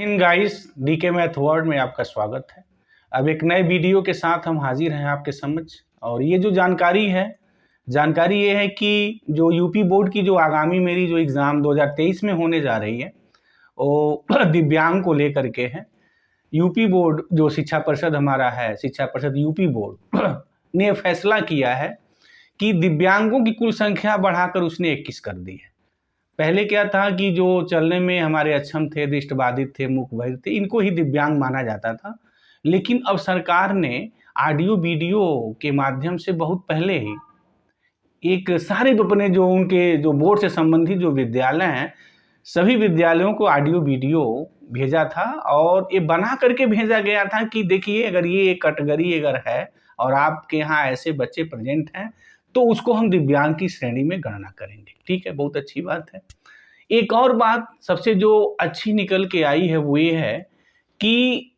इन guys DK math world में आपका स्वागत है। अब एक नए वीडियो के साथ हम हाजिर हैं आपके समक्ष। और ये जो जानकारी ये है कि जो यूपी बोर्ड की जो आगामी मेरी जो एग्ज़ाम 2023 में होने जा रही है वो दिव्यांग को लेकर के है। यूपी बोर्ड जो शिक्षा परिषद हमारा है, शिक्षा परिषद यूपी बोर्ड ने फैसला किया है कि दिव्यांगों की कुल संख्या बढ़ाकर उसने 21 कर दी है। पहले क्या था कि जो चलने में हमारे अक्षम थे, दृष्टिबाधित थे, मूकबधिर थे, इनको ही दिव्यांग माना जाता था। लेकिन अब सरकार ने ऑडियो वीडियो के माध्यम से बहुत पहले ही एक सारे अपने जो उनके जो बोर्ड से संबंधित जो विद्यालय हैं, सभी विद्यालयों को ऑडियो वीडियो भेजा था और ये बना करके भेजा गया था कि देखिए अगर ये एक कैटेगरी अगर है और आपके यहाँ ऐसे बच्चे प्रेजेंट हैं तो उसको हम दिव्यांग की श्रेणी में गणना करेंगे। ठीक है, बहुत अच्छी बात है। एक और बात सबसे जो अच्छी निकल के आई है वो ये है कि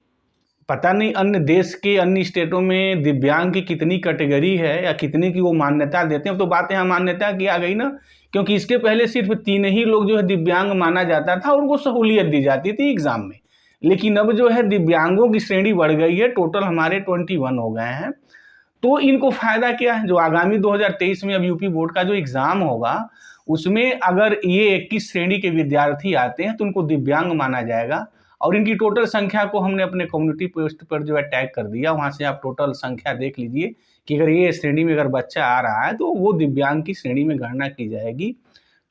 पता नहीं अन्य देश के अन्य स्टेटों में दिव्यांग की कितनी कैटेगरी है या कितनी की वो मान्यता देते हैं। तो बात यहाँ मान्यता की आ गई ना, क्योंकि इसके पहले सिर्फ 3 ही लोग जो है दिव्यांग माना जाता था और उनको सहूलियत दी जाती थी एग्जाम में। लेकिन अब जो है दिव्यांगों की श्रेणी बढ़ गई है, टोटल हमारे 21 हो गए हैं। तो इनको फायदा क्या है, जो आगामी 2023 में अब यूपी बोर्ड का जो एग्जाम होगा उसमें अगर ये 21 श्रेणी के विद्यार्थी आते हैं तो उनको दिव्यांग माना जाएगा। और इनकी टोटल संख्या को हमने अपने कम्युनिटी पोस्ट पर जो है टैग कर दिया, वहाँ से आप टोटल संख्या देख लीजिए कि अगर ये श्रेणी में अगर बच्चा आ रहा है तो वो दिव्यांग की श्रेणी में गणना की जाएगी।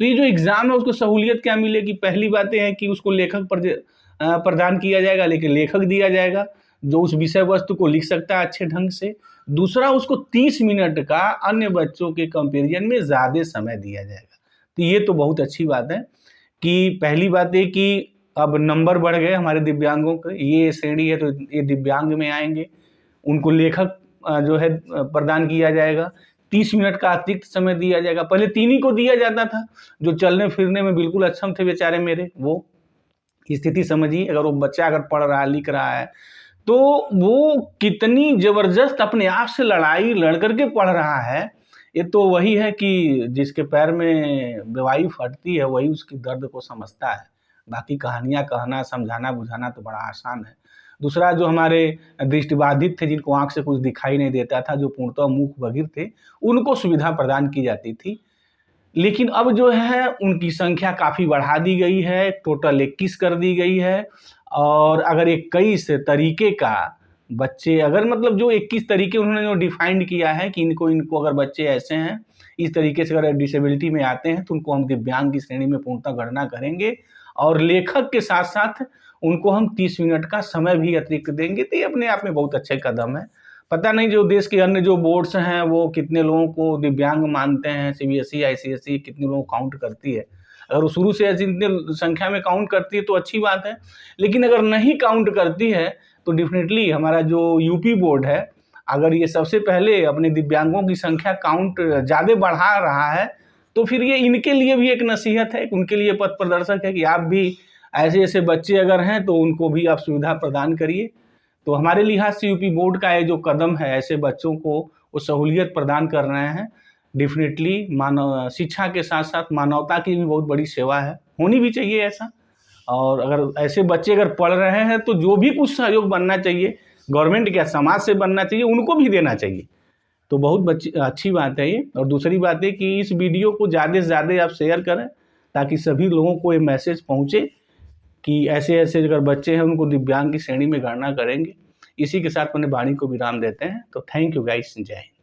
तो ये जो एग्ज़ाम है उसको सहूलियत क्या मिलेगी? पहली बात यह है कि उसको लेखक प्रदान किया जाएगा, लेकिन लेखक दिया जाएगा जो उस विषय वस्तु को लिख सकता है अच्छे ढंग से। दूसरा, उसको 30 मिनट का अन्य बच्चों के कंपेरिजन में ज़्यादा समय दिया जाएगा। तो ये तो बहुत अच्छी बात है कि पहली बात है कि अब नंबर बढ़ गए हमारे दिव्यांगों के। ये श्रेणी है तो ये दिव्यांग में आएंगे, उनको लेखक जो है प्रदान किया जाएगा। 30 मिनट का अतिरिक्त समय दिया जाएगा। पहले 3 ही को दिया जाता था, जो चलने फिरने में बिल्कुल अक्षम थे बेचारे मेरे। वो स्थिति समझिए, अगर वो बच्चा अगर पढ़ रहा है, लिख रहा है तो वो कितनी ज़बरदस्त अपने आप से लड़ाई लड़ करके पढ़ रहा है। ये तो वही है कि जिसके पैर में दवाई फटती है वही उसकी दर्द को समझता है। बाकी कहानियाँ कहना, समझाना, बुझाना तो बड़ा आसान है। दूसरा, जो हमारे दृष्टिबाधित थे, जिनको आँख से कुछ दिखाई नहीं देता था, जो पूर्णतः मूक बधिर थे, उनको सुविधा प्रदान की जाती थी। लेकिन अब जो है उनकी संख्या काफ़ी बढ़ा दी गई है, टोटल 21 कर दी गई है। और अगर 21 तरीके का बच्चे अगर मतलब जो 21 तरीके उन्होंने जो डिफाइंड किया है कि इनको अगर बच्चे ऐसे हैं, इस तरीके से अगर डिसेबिलिटी में आते हैं तो उनको हम दिव्यांग की श्रेणी में पूर्णतः गणना करेंगे और लेखक के साथ साथ उनको हम 30 मिनट का समय भी अतिरिक्त देंगे। तो ये अपने आप में बहुत अच्छे कदम है। पता नहीं जो देश के अन्य जो बोर्ड्स हैं वो कितने लोगों को दिव्यांग मानते हैं, सीबीएसई, आईसीएसई कितने लोगों को काउंट करती है। अगर वो शुरू से ऐसी इतनी संख्या में काउंट करती है तो अच्छी बात है, लेकिन अगर नहीं काउंट करती है तो डेफिनेटली हमारा जो यूपी बोर्ड है, अगर ये सबसे पहले अपने दिव्यांगों की संख्या काउंट ज़्यादा बढ़ा रहा है तो फिर ये इनके लिए भी एक नसीहत है, उनके लिए पथ प्रदर्शक है कि आप भी ऐसे ऐसे बच्चे अगर हैं तो उनको भी आप सुविधा प्रदान करिए। तो हमारे लिहाज से यूपी बोर्ड का ये जो कदम है, ऐसे बच्चों को वो सहूलियत प्रदान कर रहे हैं, डेफिनेटली मानव शिक्षा के साथ साथ मानवता की भी बहुत बड़ी सेवा है, होनी भी चाहिए ऐसा। और अगर ऐसे बच्चे अगर पढ़ रहे हैं तो जो भी कुछ सहयोग बनना चाहिए, गवर्नमेंट क्या समाज से बनना चाहिए, उनको भी देना चाहिए। तो बहुत अच्छी बात है ये। और दूसरी बात है कि इस वीडियो को ज़्यादा से ज़्यादा आप शेयर करें ताकि सभी लोगों को ये मैसेज पहुँचे कि ऐसे ऐसे अगर बच्चे हैं उनको दिव्यांग की श्रेणी में गणना करेंगे। इसी के साथ अपने वाणी को विराम देते हैं। तो थैंक यू गाइस, जय हिंद।